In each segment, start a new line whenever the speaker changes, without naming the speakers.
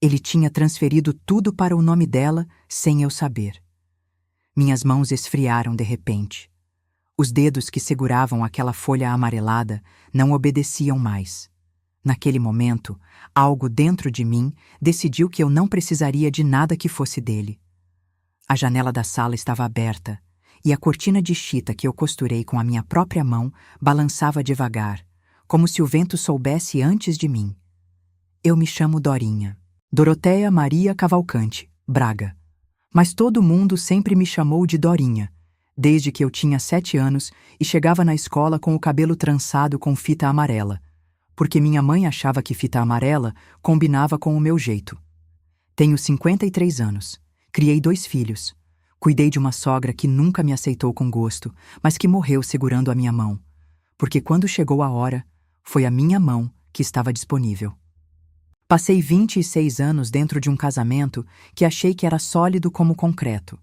Ele tinha transferido tudo para o nome dela sem eu saber. Minhas mãos esfriaram de repente. Os dedos que seguravam aquela folha amarelada não obedeciam mais. Naquele momento, algo dentro de mim decidiu que eu não precisaria de nada que fosse dele. A janela da sala estava aberta e a cortina de chita que eu costurei com a minha própria mão balançava devagar, como se o vento soubesse antes de mim. Eu me chamo Dorinha. Doroteia Maria Cavalcante, Braga. Mas todo mundo sempre me chamou de Dorinha, desde que eu tinha 7 anos e chegava na escola com o cabelo trançado com fita amarela, porque minha mãe achava que fita amarela combinava com o meu jeito. Tenho 53 anos, criei 2 filhos, cuidei de uma sogra que nunca me aceitou com gosto, mas que morreu segurando a minha mão, porque quando chegou a hora, foi a minha mão que estava disponível. Passei 26 anos dentro de um casamento que achei que era sólido como concreto.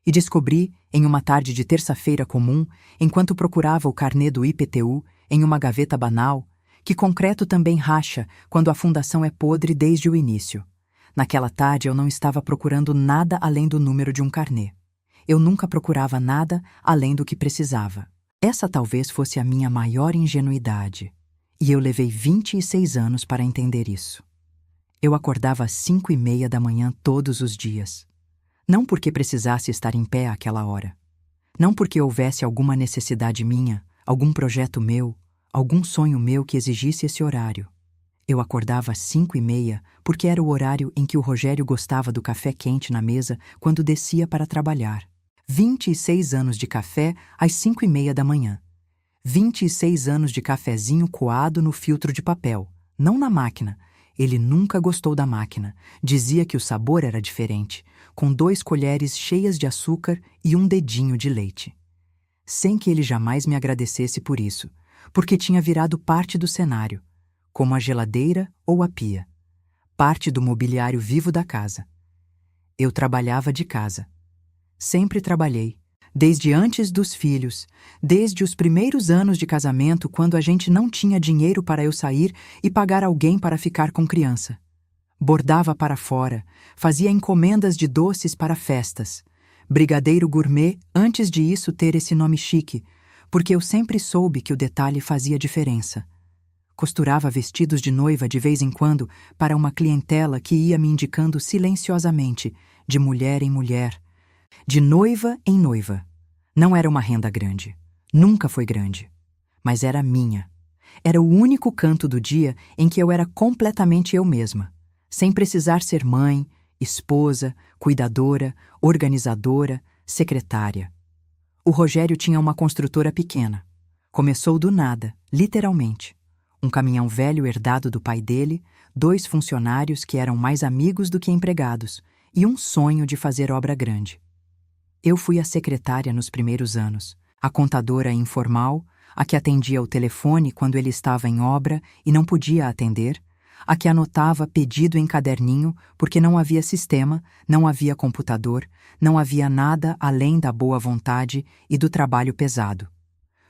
E descobri, em uma tarde de terça-feira comum, enquanto procurava o carnê do IPTU em uma gaveta banal, que concreto também racha quando a fundação é podre desde o início. Naquela tarde eu não estava procurando nada além do número de um carnê. Eu nunca procurava nada além do que precisava. Essa talvez fosse a minha maior ingenuidade. E eu levei 26 anos para entender isso. Eu acordava às 5:30 da manhã todos os dias. Não porque precisasse estar em pé àquela hora. Não porque houvesse alguma necessidade minha, algum projeto meu, algum sonho meu que exigisse esse horário. Eu acordava às 5:30 porque era o horário em que o Rogério gostava do café quente na mesa quando descia para trabalhar. 26 anos de café às 5:30 da manhã. 26 anos de cafezinho coado no filtro de papel, não na máquina. Ele nunca gostou da máquina. Dizia que o sabor era diferente, com 2 colheres cheias de açúcar e um dedinho de leite. Sem que ele jamais me agradecesse por isso, porque tinha virado parte do cenário, como a geladeira ou a pia. Parte do mobiliário vivo da casa. Eu trabalhava de casa. Sempre trabalhei. Desde antes dos filhos, desde os primeiros anos de casamento, quando a gente não tinha dinheiro para eu sair e pagar alguém para ficar com criança. Bordava para fora, fazia encomendas de doces para festas. Brigadeiro gourmet antes de isso ter esse nome chique, porque eu sempre soube que o detalhe fazia diferença. Costurava vestidos de noiva de vez em quando para uma clientela que ia me indicando silenciosamente, de mulher em mulher, de noiva em noiva. Não era uma renda grande. Nunca foi grande. Mas era minha. Era o único canto do dia em que eu era completamente eu mesma, sem precisar ser mãe, esposa, cuidadora, organizadora, secretária. O Rogério tinha uma construtora pequena. Começou do nada, literalmente. Um caminhão velho herdado do pai dele, 2 funcionários que eram mais amigos do que empregados, e um sonho de fazer obra grande. Eu fui a secretária nos primeiros anos, a contadora informal, a que atendia o telefone quando ele estava em obra e não podia atender, a que anotava pedido em caderninho porque não havia sistema, não havia computador, não havia nada além da boa vontade e do trabalho pesado.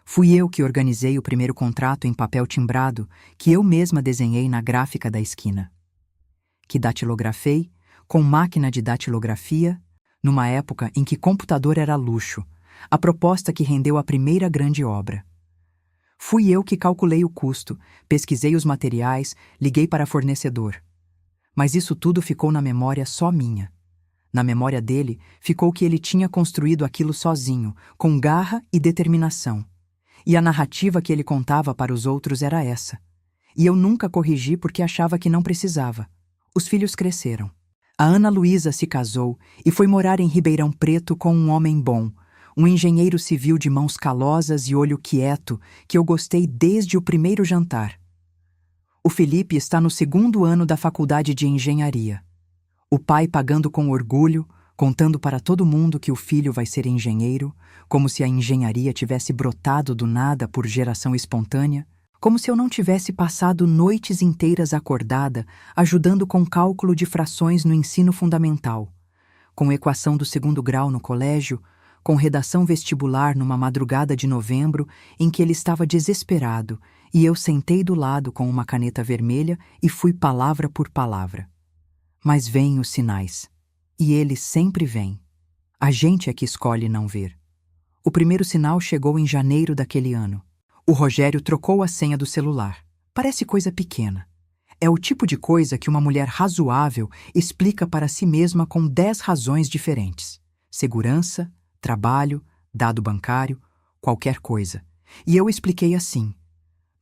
Fui eu que organizei o primeiro contrato em papel timbrado que eu mesma desenhei na gráfica da esquina. Que datilografei, com máquina de datilografia, numa época em que computador era luxo, a proposta que rendeu a primeira grande obra. Fui eu que calculei o custo, pesquisei os materiais, liguei para fornecedor. Mas isso tudo ficou na memória só minha. Na memória dele, ficou que ele tinha construído aquilo sozinho, com garra e determinação. E a narrativa que ele contava para os outros era essa. E eu nunca corrigi porque achava que não precisava. Os filhos cresceram. A Ana Luísa se casou e foi morar em Ribeirão Preto com um homem bom, um engenheiro civil de mãos calosas e olho quieto, que eu gostei desde o primeiro jantar. O Felipe está no 2º ano da faculdade de engenharia. O pai pagando com orgulho, contando para todo mundo que o filho vai ser engenheiro, como se a engenharia tivesse brotado do nada por geração espontânea, como se eu não tivesse passado noites inteiras acordada, ajudando com cálculo de frações no ensino fundamental, com equação do 2º grau no colégio, com redação vestibular numa madrugada de novembro em que ele estava desesperado e eu sentei do lado com uma caneta vermelha e fui palavra por palavra. Mas vêm os sinais. E eles sempre vêm. A gente é que escolhe não ver. O primeiro sinal chegou em janeiro daquele ano. O Rogério trocou a senha do celular. Parece coisa pequena. É o tipo de coisa que uma mulher razoável explica para si mesma com 10 razões diferentes. Segurança, trabalho, dado bancário, qualquer coisa. E eu expliquei assim.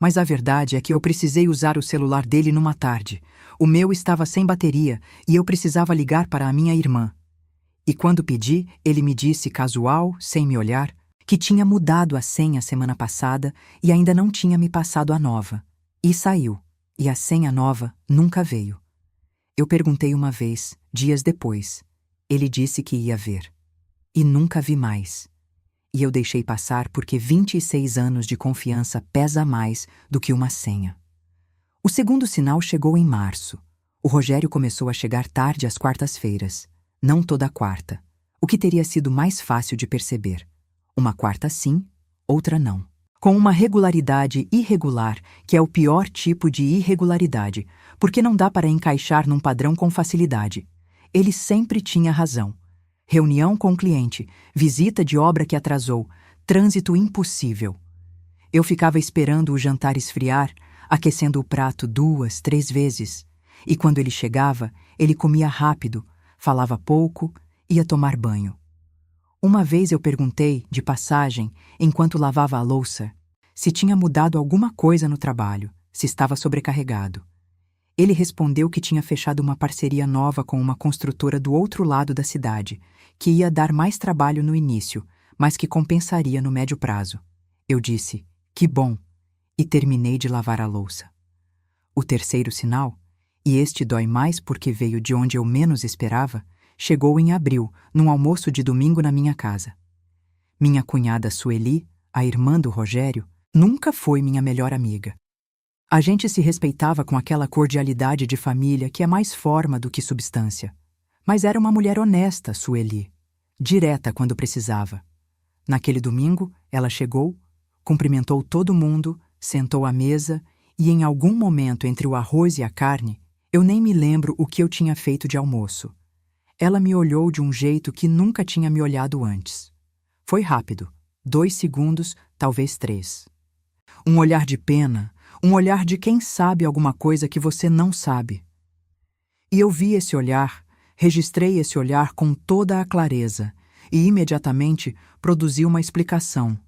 Mas a verdade é que eu precisei usar o celular dele numa tarde. O meu estava sem bateria e eu precisava ligar para a minha irmã. E quando pedi, ele me disse, casual, sem me olhar, que tinha mudado a senha semana passada e ainda não tinha me passado a nova. E saiu. E a senha nova nunca veio. Eu perguntei uma vez, dias depois. Ele disse que ia ver. E nunca vi mais. E eu deixei passar porque 26 anos de confiança pesa mais do que uma senha. O segundo sinal chegou em março. O Rogério começou a chegar tarde às quartas-feiras. Não toda quarta. O que teria sido mais fácil de perceber. Uma quarta sim, outra não. Com uma regularidade irregular, que é o pior tipo de irregularidade, porque não dá para encaixar num padrão com facilidade. Ele sempre tinha razão. Reunião com o cliente, visita de obra que atrasou, trânsito impossível. Eu ficava esperando o jantar esfriar, aquecendo o prato 2, 3 vezes. E quando ele chegava, ele comia rápido, falava pouco, ia tomar banho. Uma vez eu perguntei, de passagem, enquanto lavava a louça, se tinha mudado alguma coisa no trabalho, se estava sobrecarregado. Ele respondeu que tinha fechado uma parceria nova com uma construtora do outro lado da cidade, que ia dar mais trabalho no início, mas que compensaria no médio prazo. Eu disse, que bom, e terminei de lavar a louça. O terceiro sinal, e este dói mais porque veio de onde eu menos esperava, chegou em abril, num almoço de domingo na minha casa. Minha cunhada Sueli, a irmã do Rogério, nunca foi minha melhor amiga. A gente se respeitava com aquela cordialidade de família que é mais forma do que substância. Mas era uma mulher honesta, Sueli. Direta quando precisava. Naquele domingo, ela chegou, cumprimentou todo mundo, sentou à mesa e em algum momento entre o arroz e a carne, eu nem me lembro o que eu tinha feito de almoço. Ela me olhou de um jeito que nunca tinha me olhado antes. Foi rápido, 2 segundos, talvez 3. Um olhar de pena, um olhar de quem sabe alguma coisa que você não sabe. E eu vi esse olhar, registrei esse olhar com toda a clareza e imediatamente produzi uma explicação.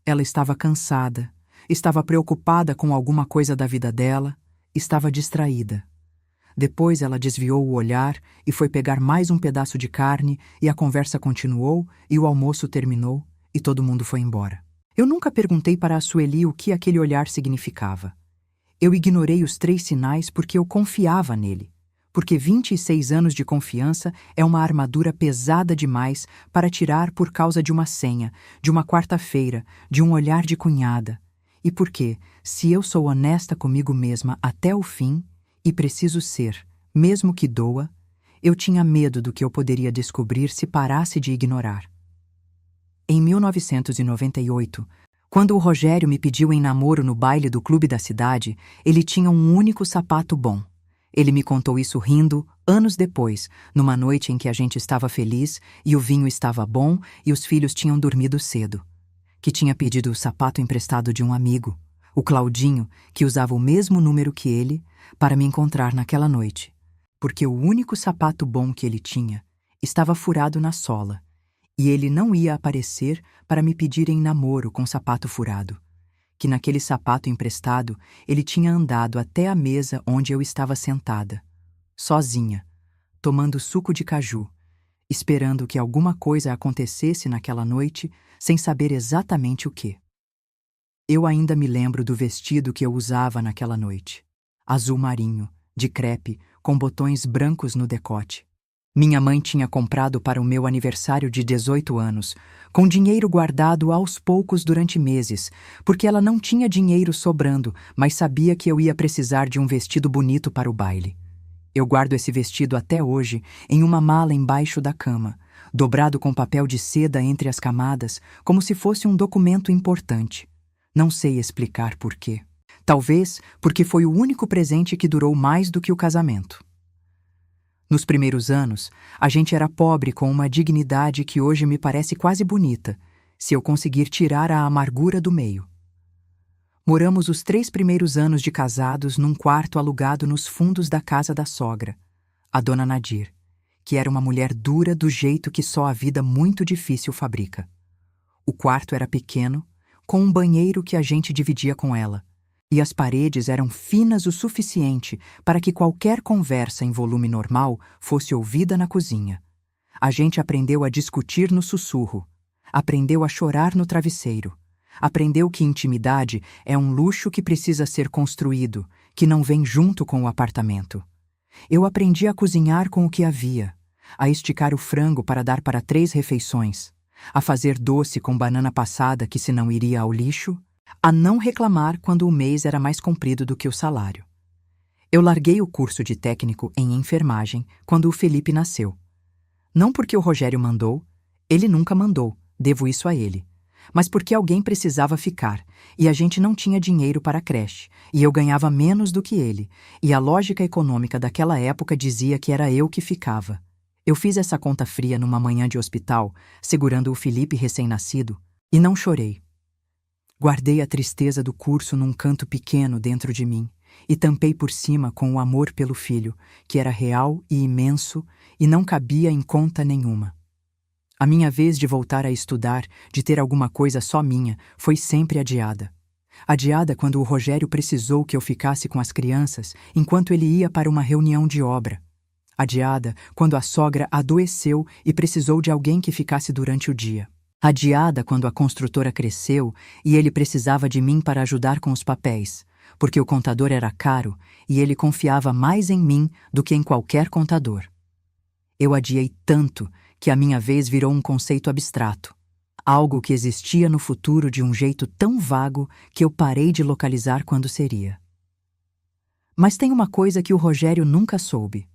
Ela estava cansada, estava preocupada com alguma coisa da vida dela, estava distraída. Depois ela desviou o olhar e foi pegar mais um pedaço de carne e a conversa continuou e o almoço terminou e todo mundo foi embora. Eu nunca perguntei para a Sueli o que aquele olhar significava. Eu ignorei os 3 sinais porque eu confiava nele, porque 26 anos de confiança é uma armadura pesada demais para tirar por causa de uma senha, de uma quarta-feira, de um olhar de cunhada. E porque, se eu sou honesta comigo mesma até o fim, e preciso ser, mesmo que doa, eu tinha medo do que eu poderia descobrir se parasse de ignorar. Em 1998, quando o Rogério me pediu em namoro no baile do clube da cidade, ele tinha um único sapato bom. Ele me contou isso rindo, anos depois, numa noite em que a gente estava feliz e o vinho estava bom e os filhos tinham dormido cedo. Que tinha pedido o sapato emprestado de um amigo, o Claudinho, que usava o mesmo número que ele, para me encontrar naquela noite, porque o único sapato bom que ele tinha estava furado na sola, e ele não ia aparecer para me pedir em namoro com sapato furado, que naquele sapato emprestado ele tinha andado até a mesa onde eu estava sentada, sozinha, tomando suco de caju, esperando que alguma coisa acontecesse naquela noite sem saber exatamente o que. Eu ainda me lembro do vestido que eu usava naquela noite. Azul marinho, de crepe, com botões brancos no decote. Minha mãe tinha comprado para o meu aniversário de 18 anos, com dinheiro guardado aos poucos durante meses, porque ela não tinha dinheiro sobrando, mas sabia que eu ia precisar de um vestido bonito para o baile. Eu guardo esse vestido até hoje em uma mala embaixo da cama, dobrado com papel de seda entre as camadas, como se fosse um documento importante. Não sei explicar por quê. Talvez porque foi o único presente que durou mais do que o casamento. Nos primeiros anos, a gente era pobre com uma dignidade que hoje me parece quase bonita, se eu conseguir tirar a amargura do meio. Moramos os 3 primeiros anos de casados num quarto alugado nos fundos da casa da sogra, a dona Nadir, que era uma mulher dura do jeito que só a vida muito difícil fabrica. O quarto era pequeno, com um banheiro que a gente dividia com ela, e as paredes eram finas o suficiente para que qualquer conversa em volume normal fosse ouvida na cozinha. A gente aprendeu a discutir no sussurro, aprendeu a chorar no travesseiro, aprendeu que intimidade é um luxo que precisa ser construído, que não vem junto com o apartamento. Eu aprendi a cozinhar com o que havia, a esticar o frango para dar para 3 refeições, a fazer doce com banana passada que senão iria ao lixo, a não reclamar quando o mês era mais comprido do que o salário. Eu larguei o curso de técnico em enfermagem quando o Felipe nasceu. Não porque o Rogério mandou, ele nunca mandou, devo isso a ele, mas porque alguém precisava ficar, e a gente não tinha dinheiro para a creche, e eu ganhava menos do que ele, e a lógica econômica daquela época dizia que era eu que ficava. Eu fiz essa conta fria numa manhã de hospital, segurando o Felipe recém-nascido, e não chorei. Guardei a tristeza do curso num canto pequeno dentro de mim, e tampei por cima com o amor pelo filho, que era real e imenso, e não cabia em conta nenhuma. A minha vez de voltar a estudar, de ter alguma coisa só minha, foi sempre adiada. Adiada quando o Rogério precisou que eu ficasse com as crianças enquanto ele ia para uma reunião de obra. Adiada quando a sogra adoeceu e precisou de alguém que ficasse durante o dia. Adiada quando a construtora cresceu e ele precisava de mim para ajudar com os papéis, porque o contador era caro e ele confiava mais em mim do que em qualquer contador. Eu adiei tanto que a minha vez virou um conceito abstrato, algo que existia no futuro de um jeito tão vago que eu parei de localizar quando seria. Mas tem uma coisa que o Rogério nunca soube,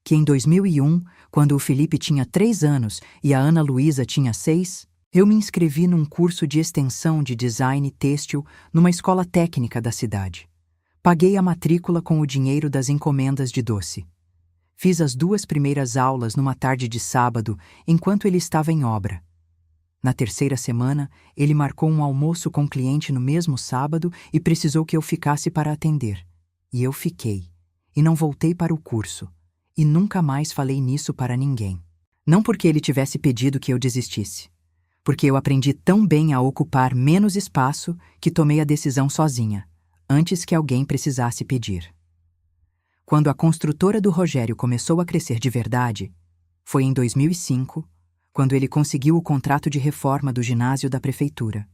que em 2001, quando o Felipe tinha 3 anos e a Ana Luísa tinha 6, eu me inscrevi num curso de extensão de design têxtil numa escola técnica da cidade. Paguei a matrícula com o dinheiro das encomendas de doce. Fiz as 2 primeiras aulas numa tarde de sábado, enquanto ele estava em obra. Na 3ª semana, ele marcou um almoço com o cliente no mesmo sábado e precisou que eu ficasse para atender. E eu fiquei. E não voltei para o curso. E nunca mais falei nisso para ninguém. Não porque ele tivesse pedido que eu desistisse. Porque eu aprendi tão bem a ocupar menos espaço que tomei a decisão sozinha, antes que alguém precisasse pedir. Quando a construtora do Rogério começou a crescer de verdade, foi em 2005, quando ele conseguiu o contrato de reforma do ginásio da prefeitura.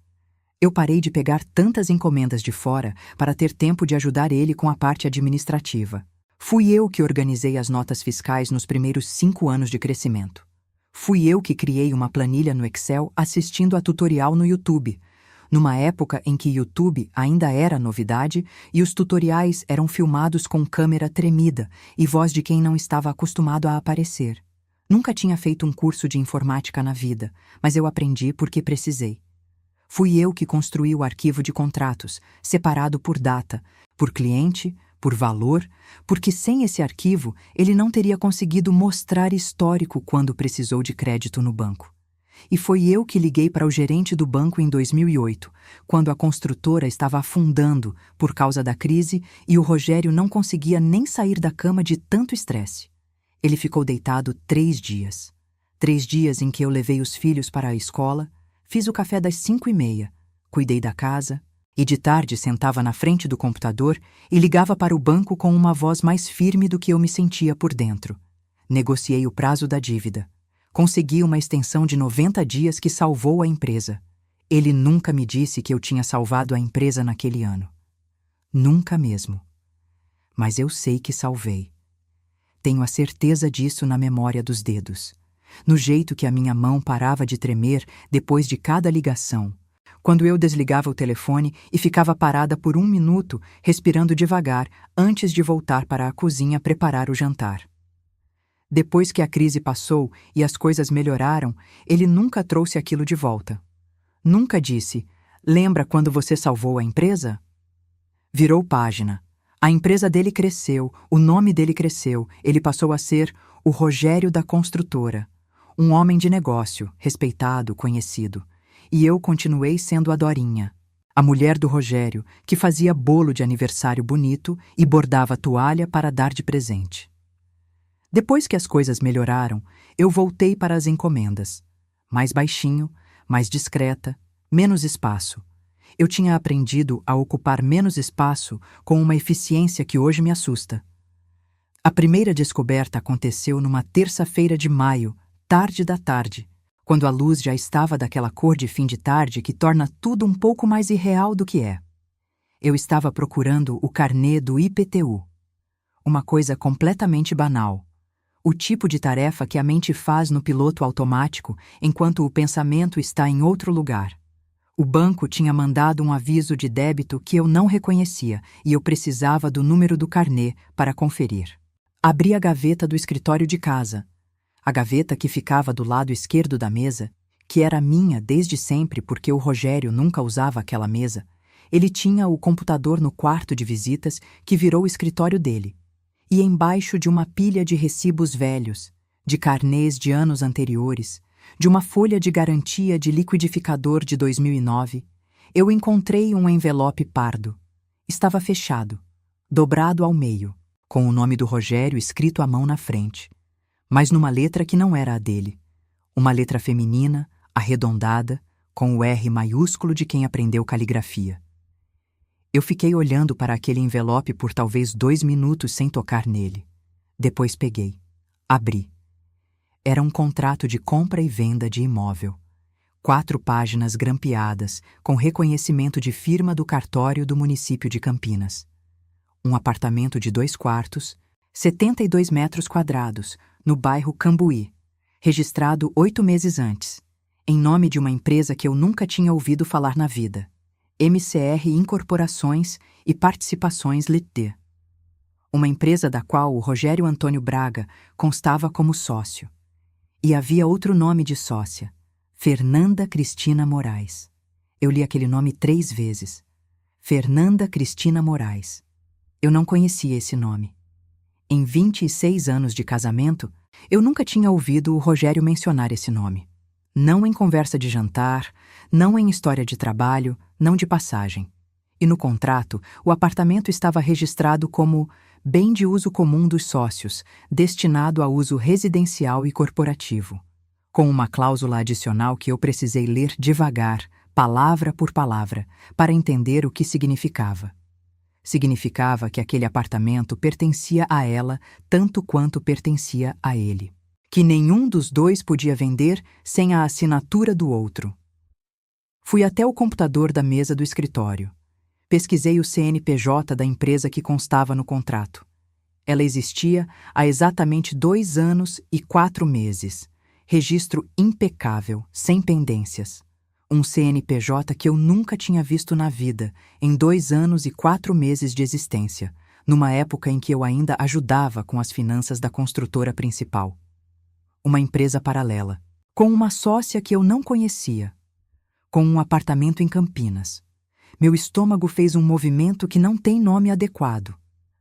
Eu parei de pegar tantas encomendas de fora para ter tempo de ajudar ele com a parte administrativa. Fui eu que organizei as notas fiscais nos primeiros 5 anos de crescimento. Fui eu que criei uma planilha no Excel assistindo a tutorial no YouTube, numa época em que YouTube ainda era novidade e os tutoriais eram filmados com câmera tremida e voz de quem não estava acostumado a aparecer. Nunca tinha feito um curso de informática na vida, mas eu aprendi porque precisei. Fui eu que construí o arquivo de contratos, separado por data, por cliente, por valor, porque sem esse arquivo ele não teria conseguido mostrar histórico quando precisou de crédito no banco. E foi eu que liguei para o gerente do banco em 2008, quando a construtora estava afundando por causa da crise e o Rogério não conseguia nem sair da cama de tanto estresse. Ele ficou deitado 3 dias. 3 dias em que eu levei os filhos para a escola, fiz o café das 5h30, cuidei da casa, e de tarde sentava na frente do computador e ligava para o banco com uma voz mais firme do que eu me sentia por dentro. Negociei o prazo da dívida. Consegui uma extensão de 90 dias que salvou a empresa. Ele nunca me disse que eu tinha salvado a empresa naquele ano. Nunca mesmo. Mas eu sei que salvei. Tenho a certeza disso na memória dos dedos. No jeito que a minha mão parava de tremer depois de cada ligação. Quando eu desligava o telefone e ficava parada por 1 minuto, respirando devagar, antes de voltar para a cozinha preparar o jantar. Depois que a crise passou e as coisas melhoraram, ele nunca trouxe aquilo de volta. Nunca disse, lembra quando você salvou a empresa? Virou página. A empresa dele cresceu, o nome dele cresceu, ele passou a ser o Rogério da Construtora, um homem de negócio, respeitado, conhecido. E eu continuei sendo a Dorinha, a mulher do Rogério, que fazia bolo de aniversário bonito e bordava toalha para dar de presente. Depois que as coisas melhoraram, eu voltei para as encomendas. Mais baixinho, mais discreta, menos espaço. Eu tinha aprendido a ocupar menos espaço com uma eficiência que hoje me assusta. A primeira descoberta aconteceu numa terça-feira de maio, tarde da tarde, quando a luz já estava daquela cor de fim de tarde que torna tudo um pouco mais irreal do que é. Eu estava procurando o carnê do IPTU. Uma coisa completamente banal. O tipo de tarefa que a mente faz no piloto automático enquanto o pensamento está em outro lugar. O banco tinha mandado um aviso de débito que eu não reconhecia e eu precisava do número do carnê para conferir. Abri a gaveta do escritório de casa. A gaveta que ficava do lado esquerdo da mesa, que era minha desde sempre porque o Rogério nunca usava aquela mesa. Ele tinha o computador no quarto de visitas que virou o escritório dele. E embaixo de uma pilha de recibos velhos, de carnês de anos anteriores, de uma folha de garantia de liquidificador de 2009, eu encontrei um envelope pardo. Estava fechado, dobrado ao meio, com o nome do Rogério escrito à mão na frente, mas numa letra que não era a dele. Uma letra feminina, arredondada, com o R maiúsculo de quem aprendeu caligrafia. Eu fiquei olhando para aquele envelope por talvez 2 minutos sem tocar nele. Depois peguei. Abri. Era um contrato de compra e venda de imóvel. 4 páginas grampeadas, com reconhecimento de firma do cartório do município de Campinas. Um apartamento de 2 quartos, 72 metros quadrados, no bairro Cambuí, registrado 8 meses antes, em nome de uma empresa que eu nunca tinha ouvido falar na vida. MCR Incorporações e Participações Ltd. Uma empresa da qual o Rogério Antônio Braga constava como sócio. E havia outro nome de sócia, Fernanda Cristina Moraes. Eu li aquele nome 3 vezes. Fernanda Cristina Moraes. Eu não conhecia esse nome. Em 26 anos de casamento, eu nunca tinha ouvido o Rogério mencionar esse nome. Não em conversa de jantar, não em história de trabalho, não de passagem. E no contrato, o apartamento estava registrado como bem de uso comum dos sócios, destinado a uso residencial e corporativo, com uma cláusula adicional que eu precisei ler devagar, palavra por palavra, para entender o que significava. Significava que aquele apartamento pertencia a ela tanto quanto pertencia a ele. Que nenhum dos dois podia vender sem a assinatura do outro. Fui até o computador da mesa do escritório. Pesquisei o CNPJ da empresa que constava no contrato. Ela existia há exatamente 2 anos e 4 meses. Registro impecável, sem pendências. Um CNPJ que eu nunca tinha visto na vida, em 2 anos e 4 meses de existência, numa época em que eu ainda ajudava com as finanças da construtora principal. Uma empresa paralela, com uma sócia que eu não conhecia, com um apartamento em Campinas. Meu estômago fez um movimento que não tem nome adequado.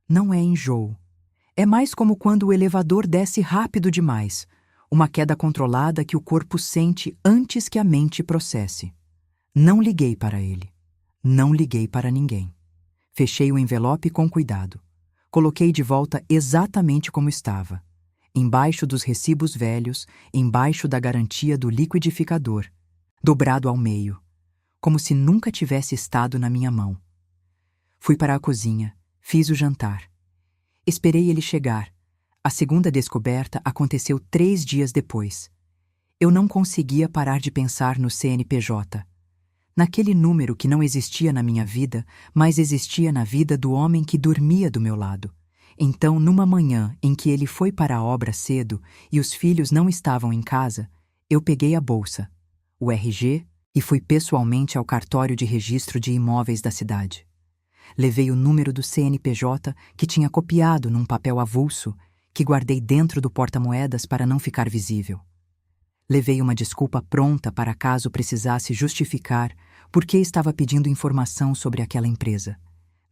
Não é enjoo. É mais como quando o elevador desce rápido demais, uma queda controlada que o corpo sente antes que a mente processe. Não liguei para ele. Não liguei para ninguém. Fechei o envelope com cuidado. Coloquei de volta exatamente como estava. Embaixo dos recibos velhos, embaixo da garantia do liquidificador, dobrado ao meio, como se nunca tivesse estado na minha mão. Fui para a cozinha, fiz o jantar. Esperei ele chegar. A segunda descoberta aconteceu 3 dias depois. Eu não conseguia parar de pensar no CNPJ. Naquele número que não existia na minha vida, mas existia na vida do homem que dormia do meu lado. Então, numa manhã em que ele foi para a obra cedo e os filhos não estavam em casa, eu peguei a bolsa, o RG, e fui pessoalmente ao cartório de registro de imóveis da cidade. Levei o número do CNPJ que tinha copiado num papel avulso que guardei dentro do porta-moedas para não ficar visível. Levei uma desculpa pronta para caso precisasse justificar por que estava pedindo informação sobre aquela empresa.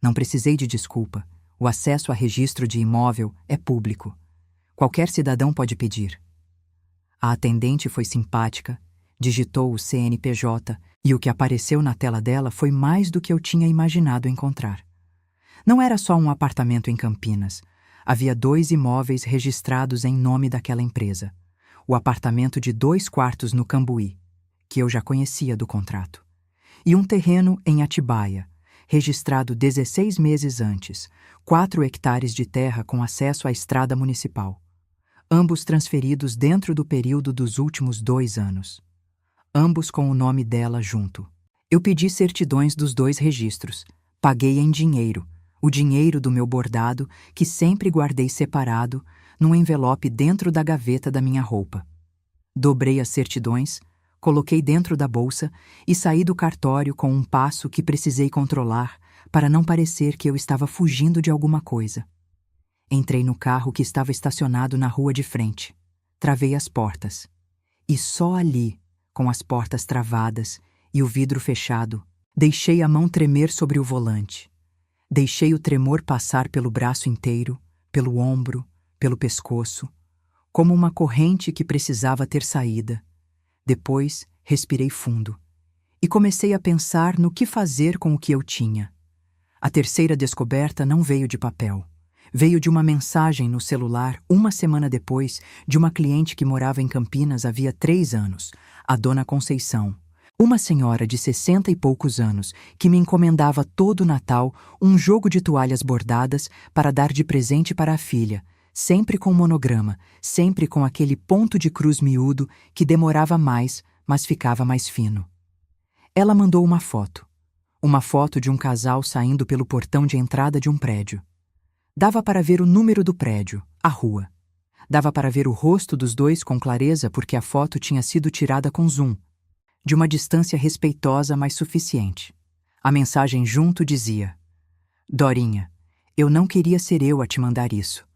Não precisei de desculpa. O acesso a registro de imóvel é público. Qualquer cidadão pode pedir. A atendente foi simpática, digitou o CNPJ e o que apareceu na tela dela foi mais do que eu tinha imaginado encontrar. Não era só um apartamento em Campinas. Havia 2 imóveis registrados em nome daquela empresa. O apartamento de 2 quartos no Cambuí, que eu já conhecia do contrato, e um terreno em Atibaia, registrado 16 meses antes, 4 hectares de terra com acesso à estrada municipal. Ambos transferidos dentro do período dos últimos 2 anos. Ambos com o nome dela junto. Eu pedi certidões dos 2 registros. Paguei em dinheiro, o dinheiro do meu bordado, que sempre guardei separado, num envelope dentro da gaveta da minha roupa. Dobrei as certidões, coloquei dentro da bolsa e saí do cartório com um passo que precisei controlar para não parecer que eu estava fugindo de alguma coisa. Entrei no carro que estava estacionado na rua de frente. Travei as portas. E só ali, com as portas travadas e o vidro fechado, deixei a mão tremer sobre o volante. Deixei o tremor passar pelo braço inteiro, pelo ombro, pelo pescoço, como uma corrente que precisava ter saída. Depois, respirei fundo e comecei a pensar no que fazer com o que eu tinha. A terceira descoberta não veio de papel. Veio de uma mensagem no celular 1 semana depois de uma cliente que morava em Campinas havia 3 anos, a dona Conceição. Uma senhora de 60 e poucos anos que me encomendava todo Natal um jogo de toalhas bordadas para dar de presente para a filha, sempre com monograma, sempre com aquele ponto de cruz miúdo que demorava mais, mas ficava mais fino. Ela mandou uma foto de um casal saindo pelo portão de entrada de um prédio. Dava para ver o número do prédio, a rua. Dava para ver o rosto dos 2 com clareza porque a foto tinha sido tirada com zoom, de uma distância respeitosa, mas suficiente. A mensagem junto dizia: Dorinha, eu não queria ser eu a te mandar isso,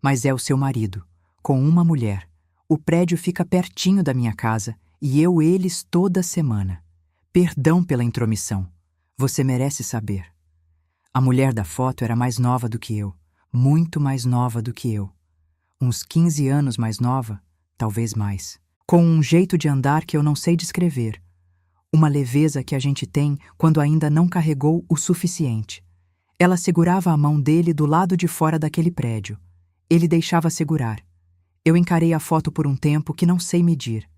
mas é o seu marido, com uma mulher. O prédio fica pertinho da minha casa e eu eles toda semana. Perdão pela intromissão. Você merece saber. A mulher da foto era mais nova do que eu, muito mais nova do que eu. Uns 15 anos mais nova, talvez mais. Com um jeito de andar que eu não sei descrever. Uma leveza que a gente tem quando ainda não carregou o suficiente. Ela segurava a mão dele do lado de fora daquele prédio. Ele deixava segurar. Eu encarei a foto por um tempo que não sei medir.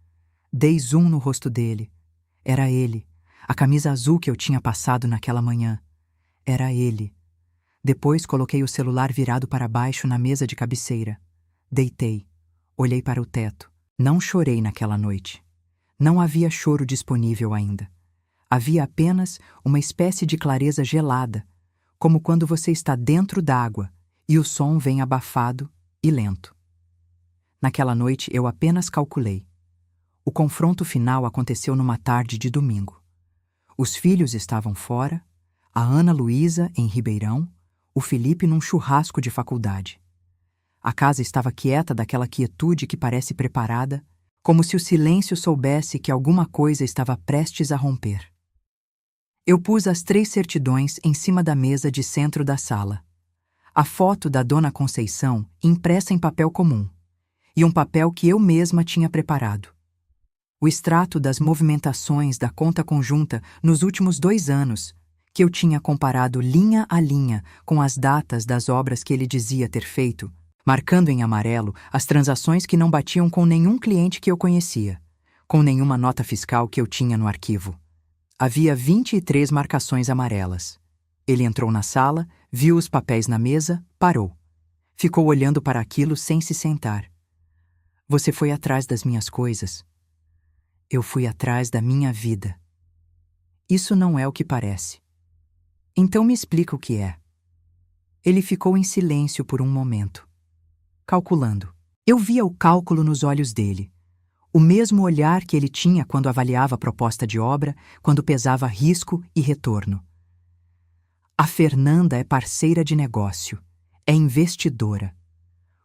Dei zoom no rosto dele. Era ele. A camisa azul que eu tinha passado naquela manhã. Era ele. Depois coloquei o celular virado para baixo na mesa de cabeceira. Deitei. Olhei para o teto. Não chorei naquela noite. Não havia choro disponível ainda. Havia apenas uma espécie de clareza gelada, como quando você está dentro d'água e o som vem abafado e lento. Naquela noite eu apenas calculei. O confronto final aconteceu numa tarde de domingo. Os filhos estavam fora, a Ana Luísa em Ribeirão, o Felipe num churrasco de faculdade. A casa estava quieta daquela quietude que parece preparada, como se o silêncio soubesse que alguma coisa estava prestes a romper. Eu pus as 3 certidões em cima da mesa de centro da sala. A foto da dona Conceição impressa em papel comum, e um papel que eu mesma tinha preparado. O extrato das movimentações da conta conjunta nos últimos 2 anos, que eu tinha comparado linha a linha com as datas das obras que ele dizia ter feito, marcando em amarelo as transações que não batiam com nenhum cliente que eu conhecia, com nenhuma nota fiscal que eu tinha no arquivo. Havia 23 marcações amarelas. Ele entrou na sala, viu os papéis na mesa, parou. Ficou olhando para aquilo sem se sentar. Você foi atrás das minhas coisas. Eu fui atrás da minha vida. Isso não é o que parece. Então me explica o que é. Ele ficou em silêncio por um momento, calculando. Eu via o cálculo nos olhos dele. O mesmo olhar que ele tinha quando avaliava a proposta de obra, quando pesava risco e retorno. A Fernanda é parceira de negócio, é investidora.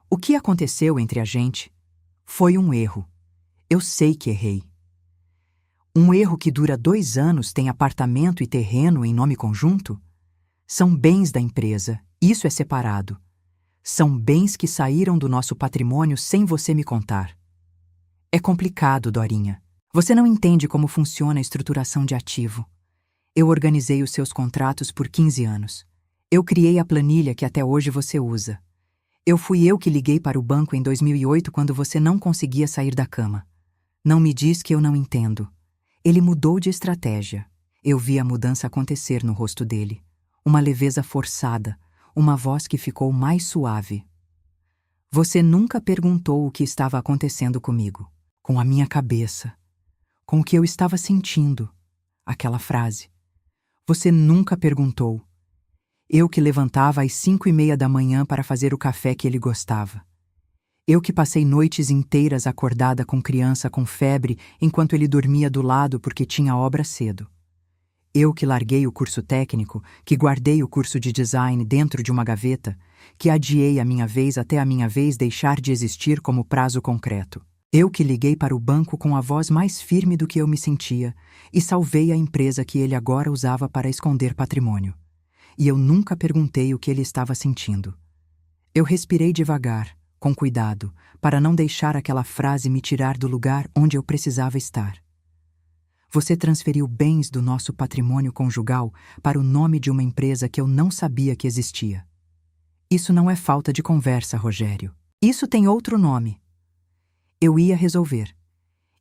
O que aconteceu entre a gente foi um erro. Eu sei que errei. Um erro que dura 2 anos tem apartamento e terreno em nome conjunto? São bens da empresa Isso é separado. São bens que saíram do nosso patrimônio sem você me contar. É complicado, Dorinha. Você não entende como funciona a estruturação de ativo. Eu organizei os seus contratos por 15 anos. Eu criei a planilha que até hoje você usa. Fui eu que liguei para o banco em 2008 quando você não conseguia sair da cama. Não me diz que eu não entendo. Ele mudou de estratégia. Eu vi a mudança acontecer no rosto dele. Uma leveza forçada, uma voz que ficou mais suave. Você nunca perguntou o que estava acontecendo comigo, com a minha cabeça, com o que eu estava sentindo. Aquela frase. Você nunca perguntou. Eu que levantava às 5:30 da manhã para fazer o café que ele gostava. Eu que passei noites inteiras acordada com criança com febre enquanto ele dormia do lado porque tinha obra cedo. Eu que larguei o curso técnico, que guardei o curso de design dentro de uma gaveta, que adiei a minha vez até a minha vez deixar de existir como prazo concreto. Eu que liguei para o banco com a voz mais firme do que eu me sentia e salvei a empresa que ele agora usava para esconder patrimônio. E eu nunca perguntei o que ele estava sentindo. Eu respirei devagar, com cuidado, para não deixar aquela frase me tirar do lugar onde eu precisava estar. Você transferiu bens do nosso patrimônio conjugal para o nome de uma empresa que eu não sabia que existia. Isso não é falta de conversa, Rogério. Isso tem outro nome. Eu ia resolver.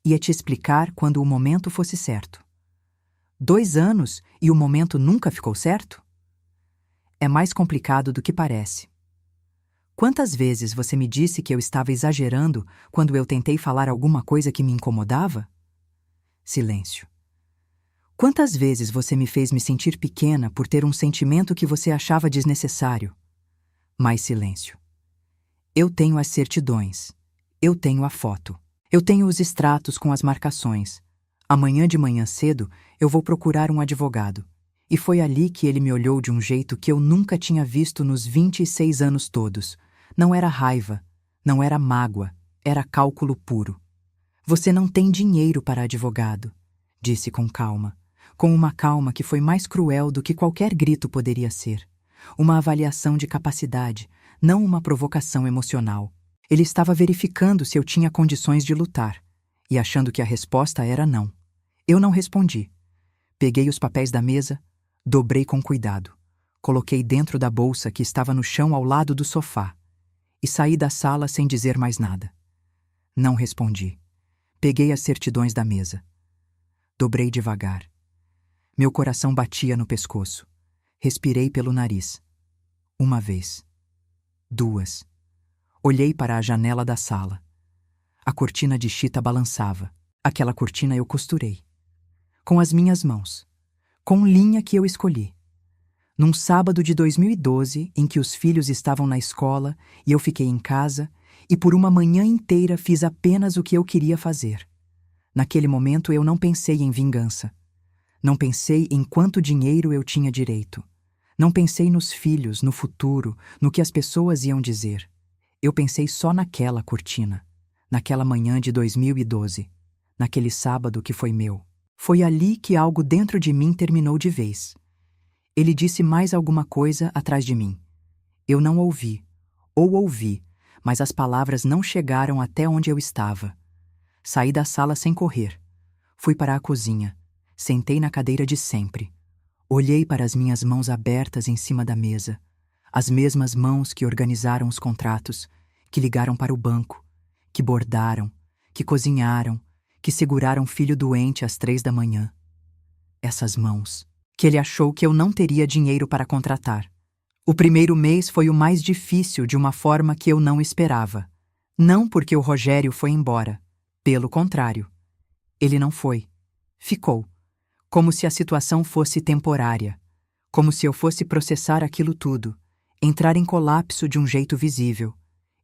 Ia te explicar quando o momento fosse certo. 2 anos e o momento nunca ficou certo? É mais complicado do que parece. Quantas vezes você me disse que eu estava exagerando quando eu tentei falar alguma coisa que me incomodava? Silêncio. Quantas vezes você me fez me sentir pequena por ter um sentimento que você achava desnecessário? Mais silêncio. Eu tenho as certidões. Eu tenho a foto. Eu tenho os extratos com as marcações. Amanhã de manhã cedo eu vou procurar um advogado. E foi ali que ele me olhou de um jeito que eu nunca tinha visto nos 26 anos todos. Não era raiva, não era mágoa, era cálculo puro. Você não tem dinheiro para advogado, disse com calma, com uma calma que foi mais cruel do que qualquer grito poderia ser. Uma avaliação de capacidade, não uma provocação emocional. Ele estava verificando se eu tinha condições de lutar, e achando que a resposta era não. Eu não respondi. Peguei os papéis da mesa, dobrei com cuidado, coloquei dentro da bolsa que estava no chão ao lado do sofá, e saí da sala sem dizer mais nada. Não respondi. Peguei as certidões da mesa. Dobrei devagar. Meu coração batia no pescoço. Respirei pelo nariz. 1 vez. 2. Olhei para a janela da sala. A cortina de chita balançava. Aquela cortina eu costurei. Com as minhas mãos. Com linha que eu escolhi. Num sábado de 2012, em que os filhos estavam na escola e eu fiquei em casa, e por uma manhã inteira fiz apenas o que eu queria fazer. Naquele momento eu não pensei em vingança. Não pensei em quanto dinheiro eu tinha direito. Não pensei nos filhos, no futuro, no que as pessoas iam dizer. Eu pensei só naquela cortina, naquela manhã de 2012, naquele sábado que foi meu. Foi ali que algo dentro de mim terminou de vez. Ele disse mais alguma coisa atrás de mim. Eu não ouvi, ou ouvi, mas as palavras não chegaram até onde eu estava. Saí da sala sem correr. Fui para a cozinha. Sentei na cadeira de sempre. Olhei para as minhas mãos abertas em cima da mesa. As mesmas mãos que organizaram os contratos, que ligaram para o banco, que bordaram, que cozinharam, que seguraram filho doente às 3 da manhã. Essas mãos, que ele achou que eu não teria dinheiro para contratar. O primeiro mês foi o mais difícil de uma forma que eu não esperava. Não porque o Rogério foi embora. Pelo contrário. Ele não foi. Ficou. Como se a situação fosse temporária. Como se eu fosse processar aquilo tudo, entrar em colapso de um jeito visível,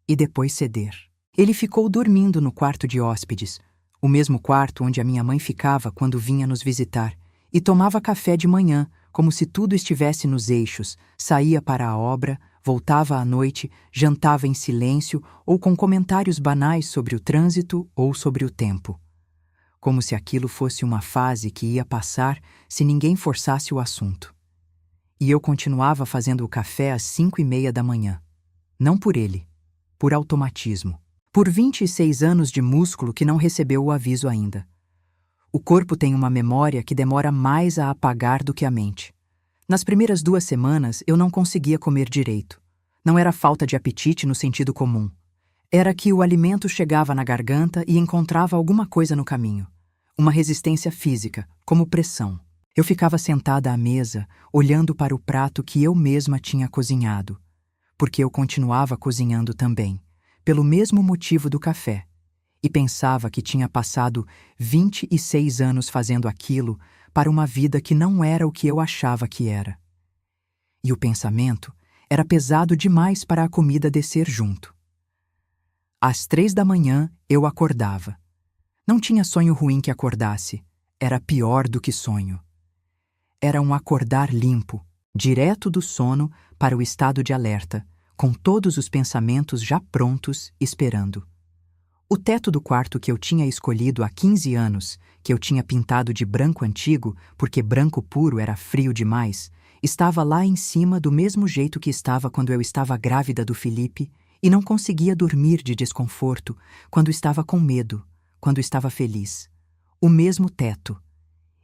e depois ceder. Ele ficou dormindo no quarto de hóspedes, o mesmo quarto onde a minha mãe ficava quando vinha nos visitar, e tomava café de manhã, como se tudo estivesse nos eixos, saía para a obra, voltava à noite, jantava em silêncio ou com comentários banais sobre o trânsito ou sobre o tempo. Como se aquilo fosse uma fase que ia passar se ninguém forçasse o assunto. E eu continuava fazendo o café às 5:30 da manhã. Não por ele, por automatismo. Por 26 anos de músculo que não recebeu o aviso ainda. O corpo tem uma memória que demora mais a apagar do que a mente. Nas primeiras 2 semanas, eu não conseguia comer direito. Não era falta de apetite no sentido comum. Era que o alimento chegava na garganta e encontrava alguma coisa no caminho. Uma resistência física, como pressão. Eu ficava sentada à mesa, olhando para o prato que eu mesma tinha cozinhado. Porque eu continuava cozinhando também, pelo mesmo motivo do café. E pensava que tinha passado 26 anos fazendo aquilo para uma vida que não era o que eu achava que era. E o pensamento era pesado demais para a comida descer junto. Às 3 da manhã eu acordava. Não tinha sonho ruim que acordasse, era pior do que sonho. Era um acordar limpo, direto do sono para o estado de alerta, com todos os pensamentos já prontos, esperando. O teto do quarto que eu tinha escolhido há 15 anos, que eu tinha pintado de branco antigo, porque branco puro era frio demais, estava lá em cima do mesmo jeito que estava quando eu estava grávida do Felipe e não conseguia dormir de desconforto, quando estava com medo, quando estava feliz. O mesmo teto.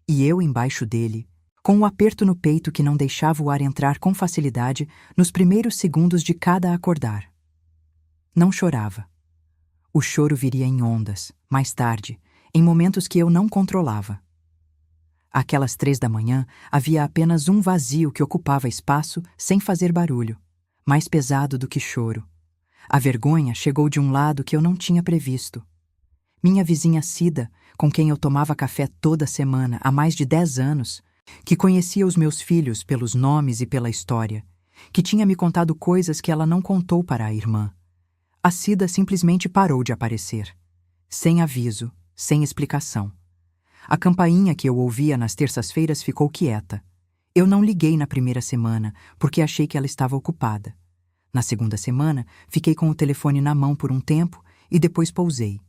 E eu embaixo dele, com o aperto no peito que não deixava o ar entrar com facilidade nos primeiros segundos de cada acordar. Não chorava. O choro viria em ondas, mais tarde, em momentos que eu não controlava. Àquelas 3 da manhã, havia apenas um vazio que ocupava espaço sem fazer barulho, mais pesado do que choro. A vergonha chegou de um lado que eu não tinha previsto. Minha vizinha Cida, com quem eu tomava café toda semana há mais de 10 anos, que conhecia os meus filhos pelos nomes e pela história, que tinha me contado coisas que ela não contou para a irmã. A Cida simplesmente parou de aparecer. Sem aviso, sem explicação. A campainha que eu ouvia nas terças-feiras ficou quieta. Eu não liguei na primeira semana, porque achei que ela estava ocupada. Na segunda semana, fiquei com o telefone na mão por um tempo e depois pousei.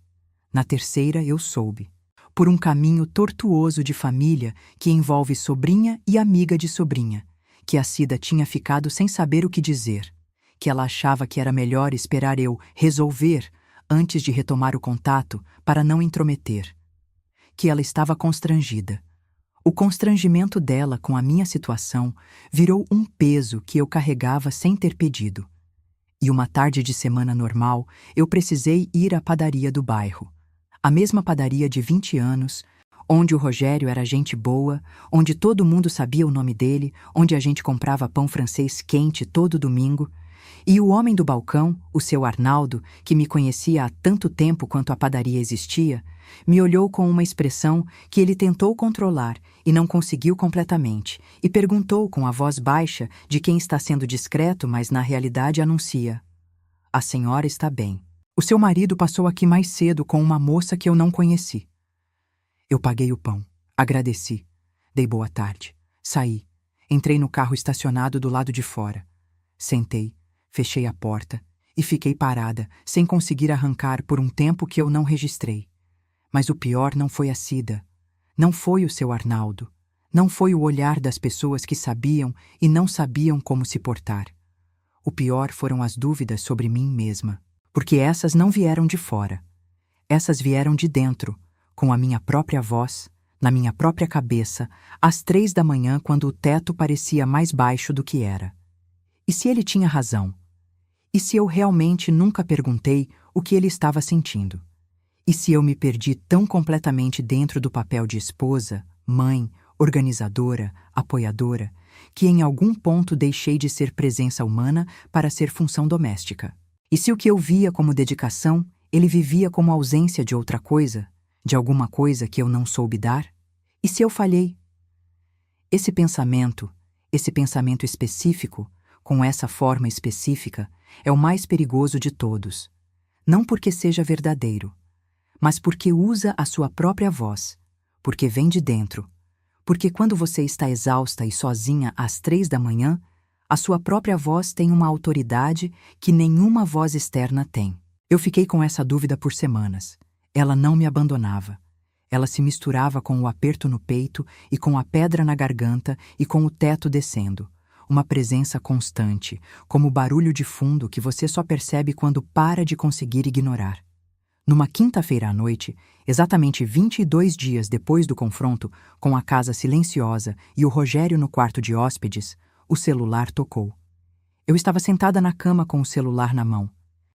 Na terceira, eu soube. Por um caminho tortuoso de família que envolve sobrinha e amiga de sobrinha, que a Cida tinha ficado sem saber o que dizer, que ela achava que era melhor esperar eu resolver antes de retomar o contato para não intrometer. Que ela estava constrangida. O constrangimento dela com a minha situação virou um peso que eu carregava sem ter pedido. E uma tarde de semana normal, eu precisei ir à padaria do bairro. A mesma padaria de 20 anos, onde o Rogério era gente boa, onde todo mundo sabia o nome dele, onde a gente comprava pão francês quente todo domingo. E o homem do balcão, o seu Arnaldo, que me conhecia há tanto tempo quanto a padaria existia, me olhou com uma expressão que ele tentou controlar e não conseguiu completamente, e perguntou com a voz baixa de quem está sendo discreto, mas na realidade anuncia: "A senhora está bem. O seu marido passou aqui mais cedo com uma moça que eu não conheci." Eu paguei o pão, agradeci, dei boa tarde, saí, entrei no carro estacionado do lado de fora, sentei, fechei a porta e fiquei parada, sem conseguir arrancar por um tempo que eu não registrei. Mas o pior não foi a Cida, não foi o seu Arnaldo, não foi o olhar das pessoas que sabiam e não sabiam como se portar. O pior foram as dúvidas sobre mim mesma, porque essas não vieram de fora. Essas vieram de dentro, com a minha própria voz, na minha própria cabeça, às 3 da manhã, quando o teto parecia mais baixo do que era. E se ele tinha razão? E se eu realmente nunca perguntei o que ele estava sentindo? E se eu me perdi tão completamente dentro do papel de esposa, mãe, organizadora, apoiadora, que em algum ponto deixei de ser presença humana para ser função doméstica? E se o que eu via como dedicação, ele vivia como ausência de outra coisa, de alguma coisa que eu não soube dar? E se eu falhei? Esse pensamento específico, com essa forma específica, é o mais perigoso de todos. Não porque seja verdadeiro, mas porque usa a sua própria voz, porque vem de dentro, porque quando você está exausta e sozinha às 3 da manhã, a sua própria voz tem uma autoridade que nenhuma voz externa tem. Eu fiquei com essa dúvida por semanas. Ela não me abandonava. Ela se misturava com o aperto no peito e com a pedra na garganta e com o teto descendo. uma presença constante, como o barulho de fundo que você só percebe quando para de conseguir ignorar. Numa quinta-feira à noite, exatamente 22 dias depois do confronto, com a casa silenciosa e o Rogério no quarto de hóspedes, o celular tocou. Eu estava sentada na cama com o celular na mão,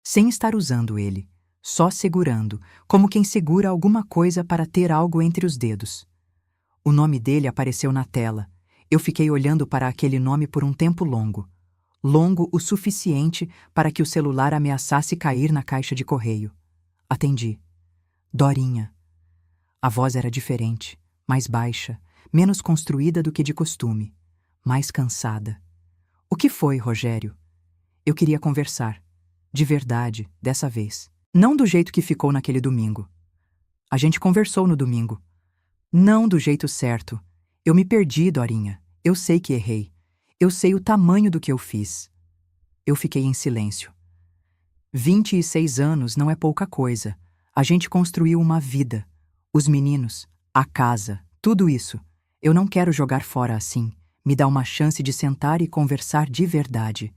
sem estar usando ele, só segurando, como quem segura alguma coisa para ter algo entre os dedos. O nome dele apareceu na tela. Eu fiquei olhando para aquele nome por um tempo longo. Longo o suficiente para que o celular ameaçasse cair na caixa de correio. Atendi. Dorinha. A voz era diferente, mais baixa, menos construída do que de costume, mais cansada. O que foi, Rogério? Eu queria conversar. De verdade, dessa vez. Não do jeito que ficou naquele domingo. A gente conversou no domingo. Não do jeito certo. Eu me perdi, Dorinha. Eu sei que errei. Eu sei o tamanho do que eu fiz. Eu fiquei em silêncio. 26 anos não é pouca coisa. A gente construiu uma vida. Os meninos, a casa, tudo isso. Eu não quero jogar fora assim. Me dá uma chance de sentar e conversar de verdade.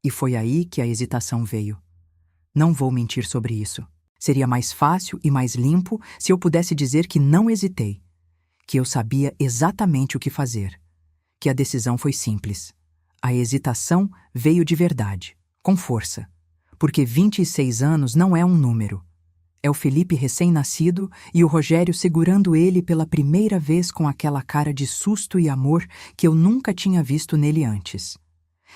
E foi aí que a hesitação veio. Não vou mentir sobre isso. Seria mais fácil e mais limpo se eu pudesse dizer que não hesitei. Que eu sabia exatamente o que fazer. Que a decisão foi simples. A hesitação veio de verdade, com força. Porque 26 anos não é um número. É o Felipe recém-nascido e o Rogério segurando ele pela primeira vez com aquela cara de susto e amor que eu nunca tinha visto nele antes.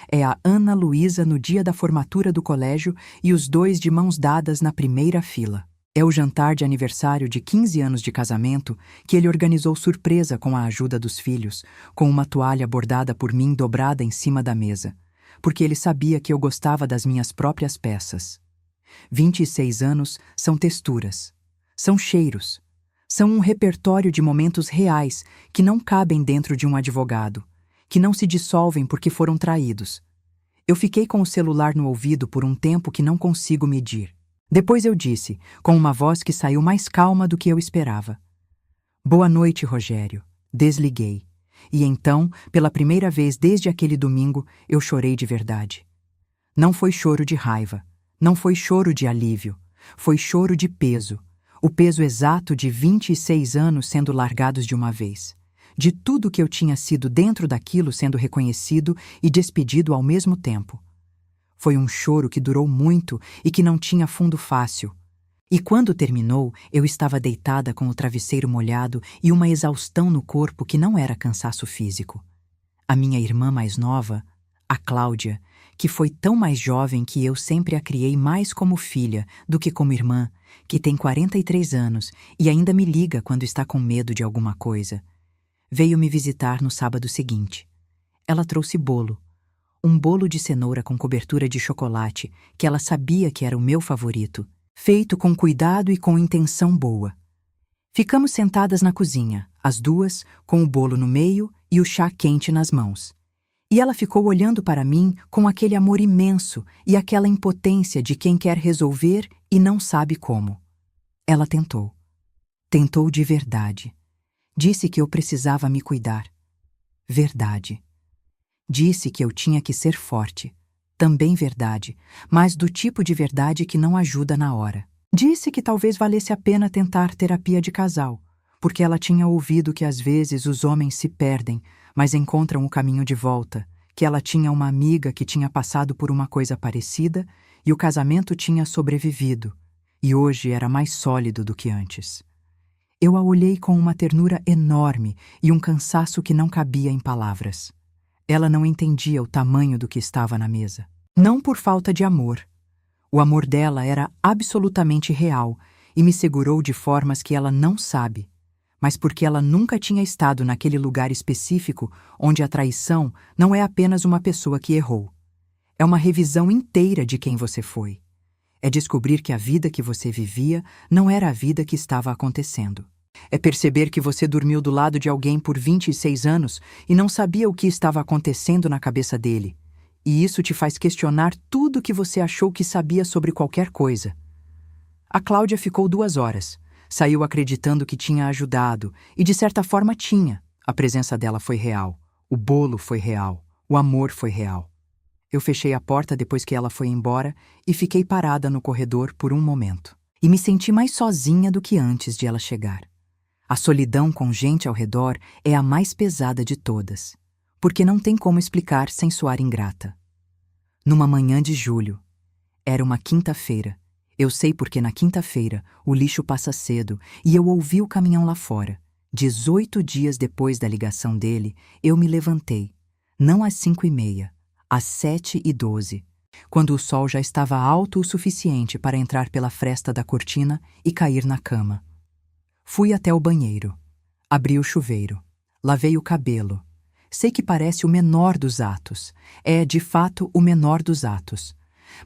É a Ana Luísa no dia da formatura do colégio e os dois de mãos dadas na primeira fila. É o jantar de aniversário de 15 anos de casamento que ele organizou surpresa com a ajuda dos filhos, com uma toalha bordada por mim dobrada em cima da mesa, porque ele sabia que eu gostava das minhas próprias peças. 26 anos são texturas, são cheiros, são um repertório de momentos reais que não cabem dentro de um advogado, que não se dissolvem porque foram traídos. Eu fiquei com o celular no ouvido por um tempo que não consigo medir. Depois eu disse, com uma voz que saiu mais calma do que eu esperava. Boa noite, Rogério. Desliguei. E então, pela primeira vez desde aquele domingo, eu chorei de verdade. Não foi choro de raiva. Não foi choro de alívio. Foi choro de peso. O peso exato de 26 anos sendo largados de uma vez. De tudo que eu tinha sido dentro daquilo sendo reconhecido e despedido ao mesmo tempo. Foi um choro que durou muito e que não tinha fundo fácil. E quando terminou, eu estava deitada com o travesseiro molhado e uma exaustão no corpo que não era cansaço físico. A minha irmã mais nova, a Cláudia, que foi tão mais jovem que eu sempre a criei mais como filha do que como irmã, que tem 43 anos e ainda me liga quando está com medo de alguma coisa, veio me visitar no sábado seguinte. Ela trouxe bolo. Um bolo de cenoura com cobertura de chocolate, que ela sabia que era o meu favorito, feito com cuidado e com intenção boa. Ficamos sentadas na cozinha, as duas, com o bolo no meio e o chá quente nas mãos. E ela ficou olhando para mim com aquele amor imenso e aquela impotência de quem quer resolver e não sabe como. Ela tentou. Tentou de verdade. Disse que eu precisava me cuidar. Verdade. Disse que eu tinha que ser forte. Também verdade, mas do tipo de verdade que não ajuda na hora. Disse que talvez valesse a pena tentar terapia de casal, porque ela tinha ouvido que às vezes os homens se perdem, mas encontram o caminho de volta, que ela tinha uma amiga que tinha passado por uma coisa parecida e o casamento tinha sobrevivido, e hoje era mais sólido do que antes. Eu a olhei com uma ternura enorme e um cansaço que não cabia em palavras. Ela não entendia o tamanho do que estava na mesa. Não por falta de amor. O amor dela era absolutamente real e me segurou de formas que ela não sabe, mas porque ela nunca tinha estado naquele lugar específico onde a traição não é apenas uma pessoa que errou. É uma revisão inteira de quem você foi. É descobrir que a vida que você vivia não era a vida que estava acontecendo. É perceber que você dormiu do lado de alguém por 26 anos e não sabia o que estava acontecendo na cabeça dele. E isso te faz questionar tudo que você achou que sabia sobre qualquer coisa. A Cláudia ficou 2 horas. Saiu acreditando que tinha ajudado, e de certa forma tinha. A presença dela foi real. O bolo foi real. O amor foi real. Eu fechei a porta depois que ela foi embora e fiquei parada no corredor por um momento. E me senti mais sozinha do que antes de ela chegar. A solidão com gente ao redor é a mais pesada de todas, porque não tem como explicar sem soar ingrata. Numa manhã de julho, era uma quinta-feira. Eu sei porque na quinta-feira o lixo passa cedo e eu ouvi o caminhão lá fora. 18 dias depois da ligação dele, eu me levantei, não às 5h30, às 7h12, quando o sol já estava alto o suficiente para entrar pela fresta da cortina e cair na cama. Fui até o banheiro, abri o chuveiro, lavei o cabelo. Sei que parece o menor dos atos, é de fato o menor dos atos.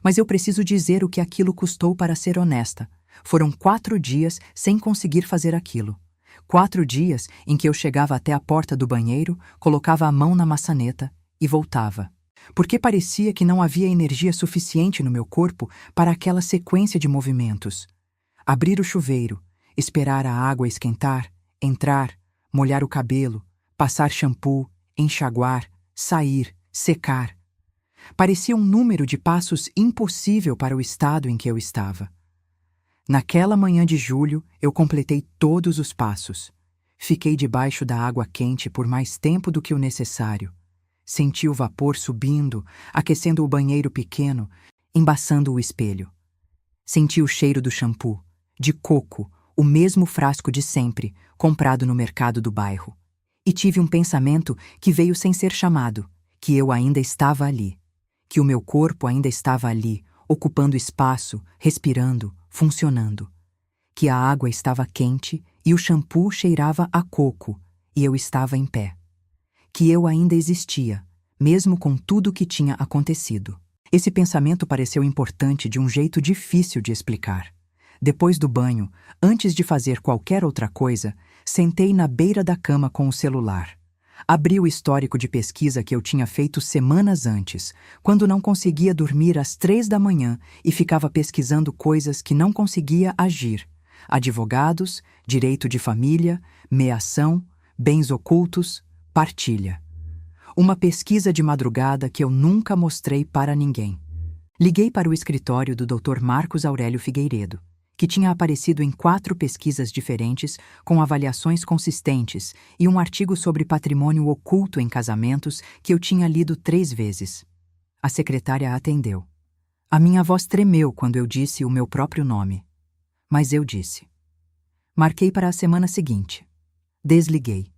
Mas eu preciso dizer o que aquilo custou para ser honesta. Foram 4 dias sem conseguir fazer aquilo. 4 dias em que eu chegava até a porta do banheiro, colocava a mão na maçaneta e voltava. Porque parecia que não havia energia suficiente no meu corpo para aquela sequência de movimentos. Abrir o chuveiro, esperar a água esquentar, entrar, molhar o cabelo, passar shampoo, enxaguar, sair, secar. Parecia um número de passos impossível para o estado em que eu estava. Naquela manhã de julho, eu completei todos os passos. Fiquei debaixo da água quente por mais tempo do que o necessário. Senti o vapor subindo, aquecendo o banheiro pequeno, embaçando o espelho. Senti o cheiro do shampoo, de coco, o mesmo frasco de sempre, comprado no mercado do bairro. E tive um pensamento que veio sem ser chamado, que eu ainda estava ali, que o meu corpo ainda estava ali, ocupando espaço, respirando, funcionando, que a água estava quente e o shampoo cheirava a coco, e eu estava em pé, que eu ainda existia, mesmo com tudo o que tinha acontecido. Esse pensamento pareceu importante de um jeito difícil de explicar. Depois do banho, antes de fazer qualquer outra coisa, sentei na beira da cama com o celular. Abri o histórico de pesquisa que eu tinha feito semanas antes, quando não conseguia dormir às 3 da manhã e ficava pesquisando coisas que não conseguia agir. Advogados, direito de família, meação, bens ocultos, partilha. Uma pesquisa de madrugada que eu nunca mostrei para ninguém. Liguei para o escritório do Dr. Marcos Aurélio Figueiredo, que tinha aparecido em 4 pesquisas diferentes com avaliações consistentes e um artigo sobre patrimônio oculto em casamentos que eu tinha lido 3 vezes. A secretária atendeu. A minha voz tremeu quando eu disse o meu próprio nome. Mas eu disse. Marquei para a semana seguinte. Desliguei.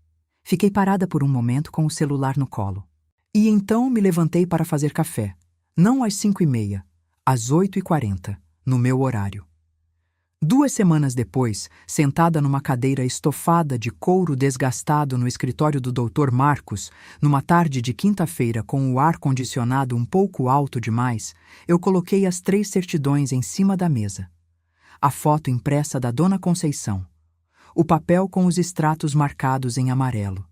Fiquei parada por um momento com o celular no colo. E então me levantei para fazer café. Não às 5h30, às 8h40, no meu horário. 2 semanas depois, sentada numa cadeira estofada de couro desgastado no escritório do Dr. Marcos, numa tarde de quinta-feira com o ar-condicionado um pouco alto demais, eu coloquei as 3 certidões em cima da mesa. A foto impressa da Dona Conceição. O papel com os extratos marcados em amarelo.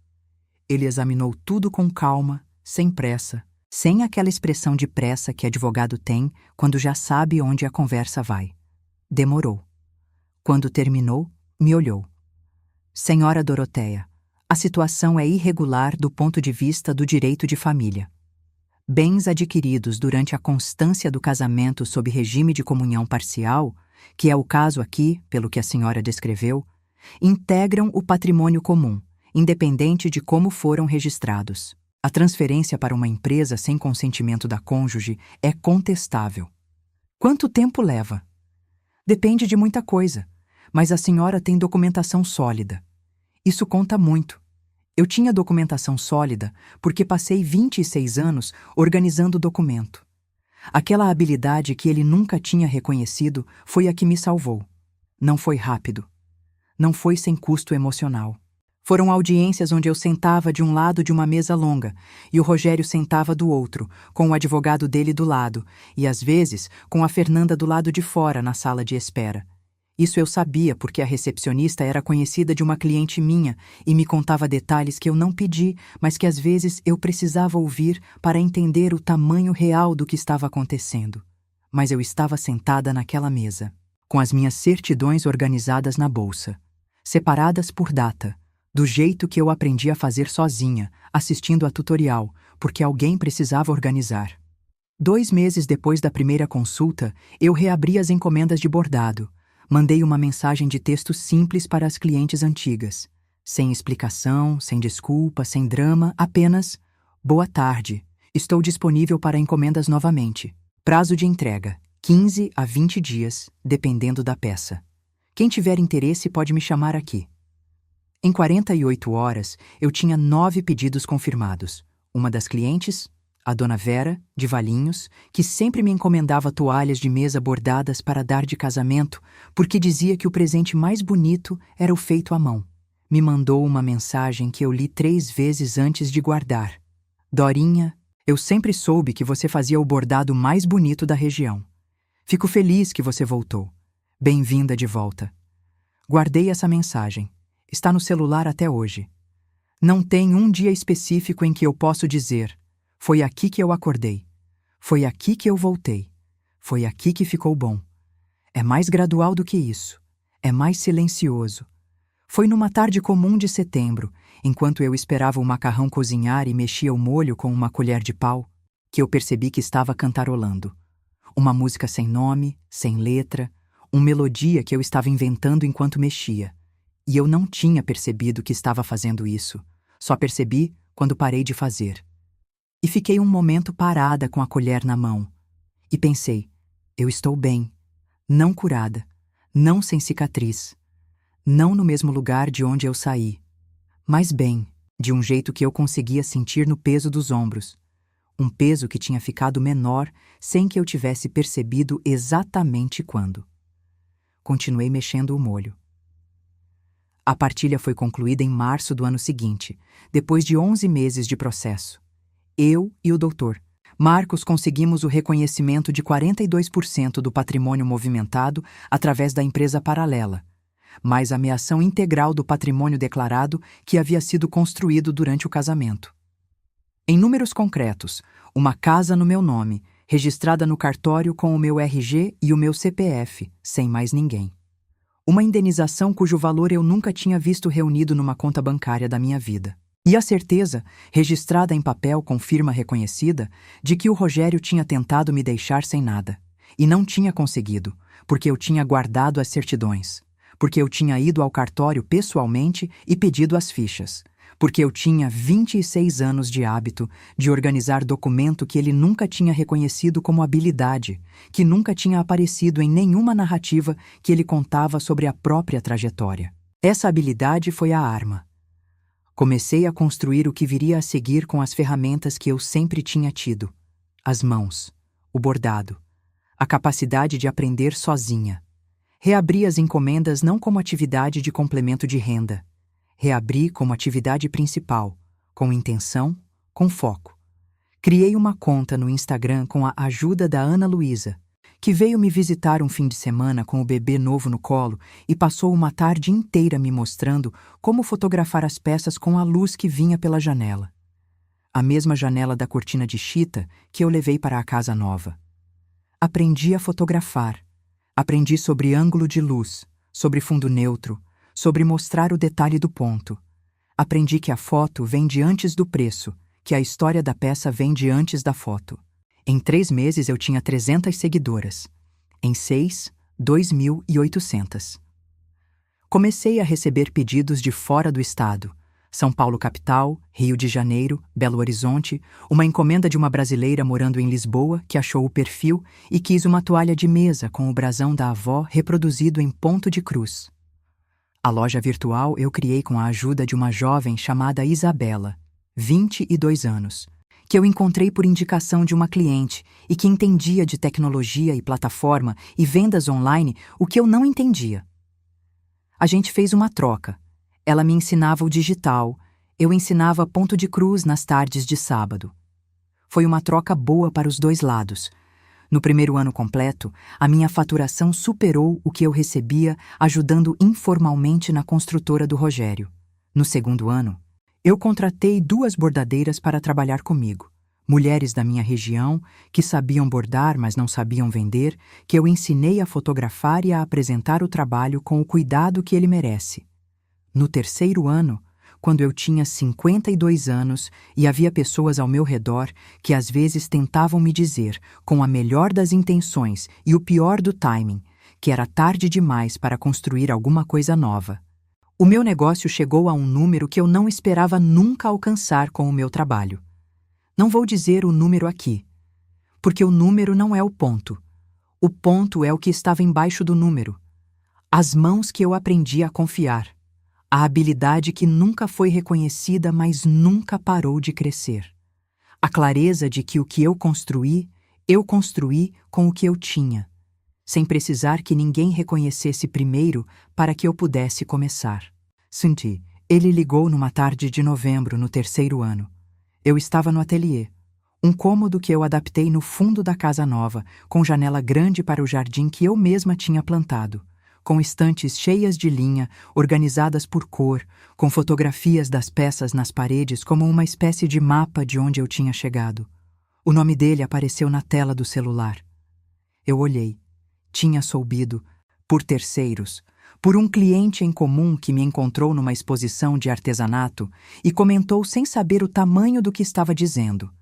Ele examinou tudo com calma, sem pressa, sem aquela expressão de pressa que advogado tem quando já sabe onde a conversa vai. Demorou. Quando terminou, me olhou. Senhora Doroteia, a situação é irregular do ponto de vista do direito de família. Bens adquiridos durante a constância do casamento sob regime de comunhão parcial, que é o caso aqui, pelo que a senhora descreveu, integram o patrimônio comum, independente de como foram registrados. A transferência para uma empresa sem consentimento da cônjuge é contestável. Quanto tempo leva? Depende de muita coisa, mas a senhora tem documentação sólida. Isso conta muito. Eu tinha documentação sólida porque passei 26 anos organizando o documento. Aquela habilidade que ele nunca tinha reconhecido foi a que me salvou. Não foi rápido. Não foi sem custo emocional. Foram audiências onde eu sentava de um lado de uma mesa longa e o Rogério sentava do outro, com o advogado dele do lado, e às vezes com a Fernanda do lado de fora na sala de espera. Isso eu sabia porque a recepcionista era conhecida de uma cliente minha e me contava detalhes que eu não pedi, mas que às vezes eu precisava ouvir para entender o tamanho real do que estava acontecendo. Mas eu estava sentada naquela mesa, com as minhas certidões organizadas na bolsa, separadas por data, do jeito que eu aprendi a fazer sozinha, assistindo a tutorial, porque alguém precisava organizar. 2 meses depois da primeira consulta, eu reabri as encomendas de bordado. Mandei uma mensagem de texto simples para as clientes antigas. Sem explicação, sem desculpa, sem drama, apenas: boa tarde, estou disponível para encomendas novamente. Prazo de entrega: 15 a 20 dias, dependendo da peça. Quem tiver interesse pode me chamar aqui. Em 48 horas, eu tinha 9 pedidos confirmados. Uma das clientes, a dona Vera, de Valinhos, que sempre me encomendava toalhas de mesa bordadas para dar de casamento, porque dizia que o presente mais bonito era o feito à mão. Me mandou uma mensagem que eu li 3 vezes antes de guardar. Dorinha, eu sempre soube que você fazia o bordado mais bonito da região. Fico feliz que você voltou. Bem-vinda de volta. Guardei essa mensagem. Está no celular até hoje. Não tem um dia específico em que eu posso dizer: foi aqui que eu acordei. Foi aqui que eu voltei. Foi aqui que ficou bom. É mais gradual do que isso. É mais silencioso. Foi numa tarde comum de setembro, enquanto eu esperava o macarrão cozinhar e mexia o molho com uma colher de pau, que eu percebi que estava cantarolando. Uma música sem nome, sem letra, uma melodia que eu estava inventando enquanto mexia. E eu não tinha percebido que estava fazendo isso. Só percebi quando parei de fazer. E fiquei um momento parada com a colher na mão. E pensei: eu estou bem. Não curada. Não sem cicatriz. Não no mesmo lugar de onde eu saí. Mas bem, de um jeito que eu conseguia sentir no peso dos ombros. Um peso que tinha ficado menor sem que eu tivesse percebido exatamente quando. Continuei mexendo o molho. A partilha foi concluída em março do ano seguinte, depois de 11 meses de processo. Eu e o Dr. Marcos conseguimos o reconhecimento de 42% do patrimônio movimentado através da empresa paralela, mais a ameação integral do patrimônio declarado que havia sido construído durante o casamento. Em números concretos, uma casa no meu nome, registrada no cartório com o meu RG e o meu CPF, sem mais ninguém. Uma indenização cujo valor eu nunca tinha visto reunido numa conta bancária da minha vida. E a certeza, registrada em papel com firma reconhecida, de que o Rogério tinha tentado me deixar sem nada. E não tinha conseguido, porque eu tinha guardado as certidões. Porque eu tinha ido ao cartório pessoalmente e pedido as fichas. Porque eu tinha 26 anos de hábito de organizar documento que ele nunca tinha reconhecido como habilidade, que nunca tinha aparecido em nenhuma narrativa que ele contava sobre a própria trajetória. Essa habilidade foi a arma. Comecei a construir o que viria a seguir com as ferramentas que eu sempre tinha tido: as mãos, o bordado, a capacidade de aprender sozinha. Reabri as encomendas não como atividade de complemento de renda. Reabri como atividade principal, com intenção, com foco. Criei uma conta no Instagram com a ajuda da Ana Luísa, que veio me visitar um fim de semana com o bebê novo no colo e passou uma tarde inteira me mostrando como fotografar as peças com a luz que vinha pela janela. A mesma janela da cortina de chita que eu levei para a casa nova. Aprendi a fotografar. Aprendi sobre ângulo de luz, sobre fundo neutro, sobre mostrar o detalhe do ponto. Aprendi que a foto vem de antes do preço, que a história da peça vem de antes da foto. Em 3 meses eu tinha 300 seguidoras. Em 6, 2.800. Comecei a receber pedidos de fora do estado. São Paulo capital, Rio de Janeiro, Belo Horizonte, uma encomenda de uma brasileira morando em Lisboa que achou o perfil e quis uma toalha de mesa com o brasão da avó reproduzido em ponto de cruz. A loja virtual eu criei com a ajuda de uma jovem chamada Isabela, 22 anos, que eu encontrei por indicação de uma cliente e que entendia de tecnologia e plataforma e vendas online o que eu não entendia. A gente fez uma troca. Ela me ensinava o digital, eu ensinava ponto de cruz nas tardes de sábado. Foi uma troca boa para os 2 lados. No primeiro ano completo, a minha faturação superou o que eu recebia ajudando informalmente na construtora do Rogério. No segundo ano, eu contratei 2 bordadeiras para trabalhar comigo. Mulheres da minha região, que sabiam bordar, mas não sabiam vender, que eu ensinei a fotografar e a apresentar o trabalho com o cuidado que ele merece. No terceiro ano, quando eu tinha 52 anos e havia pessoas ao meu redor que às vezes tentavam me dizer, com a melhor das intenções e o pior do timing, que era tarde demais para construir alguma coisa nova. O meu negócio chegou a um número que eu não esperava nunca alcançar com o meu trabalho. Não vou dizer o número aqui, porque o número não é o ponto. O ponto é o que estava embaixo do número. As mãos que eu aprendi a confiar. A habilidade que nunca foi reconhecida, mas nunca parou de crescer. A clareza de que o que eu construí com o que eu tinha, sem precisar que ninguém reconhecesse primeiro para que eu pudesse começar. Senti. Ele ligou numa tarde de novembro, no 3º ano. Eu estava no ateliê. Um cômodo que eu adaptei no fundo da casa nova, com janela grande para o jardim que eu mesma tinha plantado, com estantes cheias de linha, organizadas por cor, com fotografias das peças nas paredes como uma espécie de mapa de onde eu tinha chegado. O nome dele apareceu na tela do celular. Eu olhei. Tinha soubido, por terceiros, por um cliente em comum que me encontrou numa exposição de artesanato e comentou sem saber o tamanho do que estava dizendo,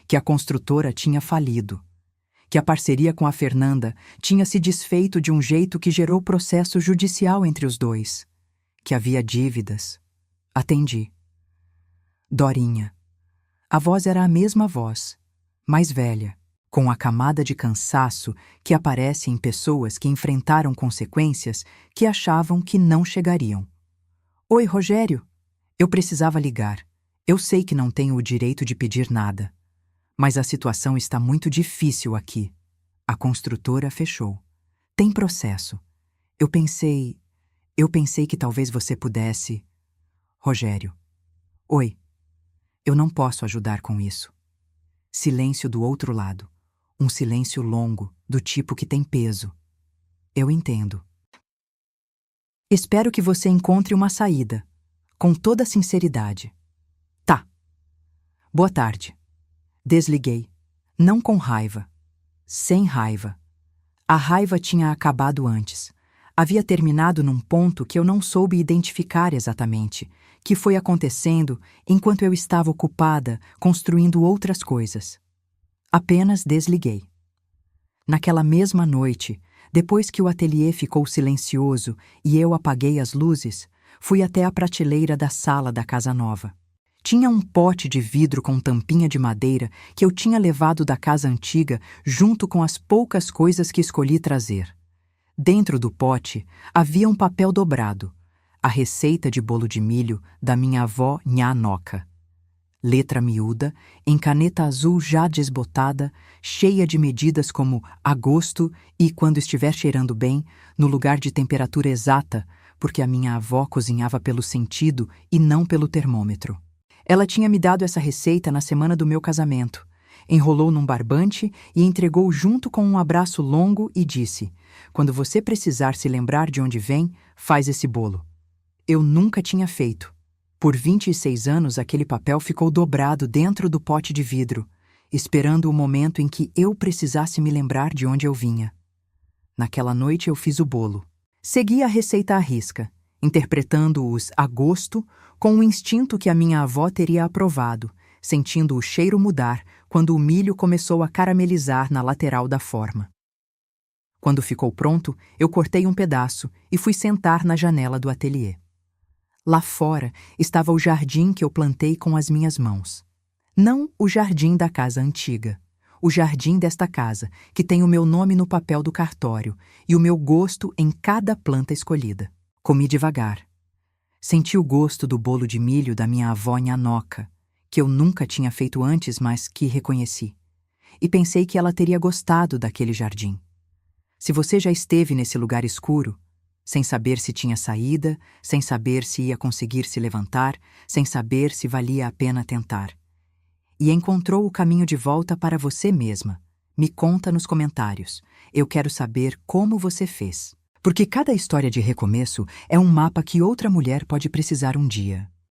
que a construtora tinha falido, que a parceria com a Fernanda tinha se desfeito de um jeito que gerou processo judicial entre os dois, que havia dívidas. Atendi. Dorinha. A voz era a mesma voz, mais velha, com a camada de cansaço que aparece em pessoas que enfrentaram consequências que achavam que não chegariam. Oi, Rogério. Eu precisava ligar. Eu sei que não tenho o direito de pedir nada. Mas a situação está muito difícil aqui. A construtora fechou. Tem processo. Eu pensei que talvez você pudesse... Rogério. Oi. Eu não posso ajudar com isso. Silêncio do outro lado. Um silêncio longo, do tipo que tem peso. Eu entendo. Espero que você encontre uma saída. Com toda sinceridade. Tá. Boa tarde. Desliguei. Não com raiva. Sem raiva. A raiva tinha acabado antes. Havia terminado num ponto que eu não soube identificar exatamente, que foi acontecendo enquanto eu estava ocupada construindo outras coisas. Apenas desliguei. Naquela mesma noite, depois que o ateliê ficou silencioso e eu apaguei as luzes, fui até a prateleira da sala da casa nova. Tinha um pote de vidro com tampinha de madeira que eu tinha levado da casa antiga junto com as poucas coisas que escolhi trazer. Dentro do pote havia um papel dobrado, a receita de bolo de milho da minha avó Nhá Noca. Letra miúda, em caneta azul já desbotada, cheia de medidas como agosto e, quando estiver cheirando bem, no lugar de temperatura exata, porque a minha avó cozinhava pelo sentido e não pelo termômetro. Ela tinha me dado essa receita na semana do meu casamento. Enrolou num barbante e entregou junto com um abraço longo e disse: "Quando você precisar se lembrar de onde vem, faz esse bolo." Eu nunca tinha feito. Por 26 anos aquele papel ficou dobrado dentro do pote de vidro, esperando o momento em que eu precisasse me lembrar de onde eu vinha. Naquela noite eu fiz o bolo. Segui a receita à risca, interpretando os a gosto com o instinto que a minha avó teria aprovado, sentindo o cheiro mudar quando o milho começou a caramelizar na lateral da forma. Quando ficou pronto, eu cortei um pedaço e fui sentar na janela do ateliê. Lá fora estava o jardim que eu plantei com as minhas mãos. Não o jardim da casa antiga. O jardim desta casa, que tem o meu nome no papel do cartório e o meu gosto em cada planta escolhida. Comi devagar. Senti o gosto do bolo de milho da minha avó Nhá Noca, que eu nunca tinha feito antes, mas que reconheci. E pensei que ela teria gostado daquele jardim. Se você já esteve nesse lugar escuro, sem saber se tinha saída, sem saber se ia conseguir se levantar, sem saber se valia a pena tentar, e encontrou o caminho de volta para você mesma, me conta nos comentários. Eu quero saber como você fez. Porque cada história de recomeço é um mapa que outra mulher pode precisar um dia.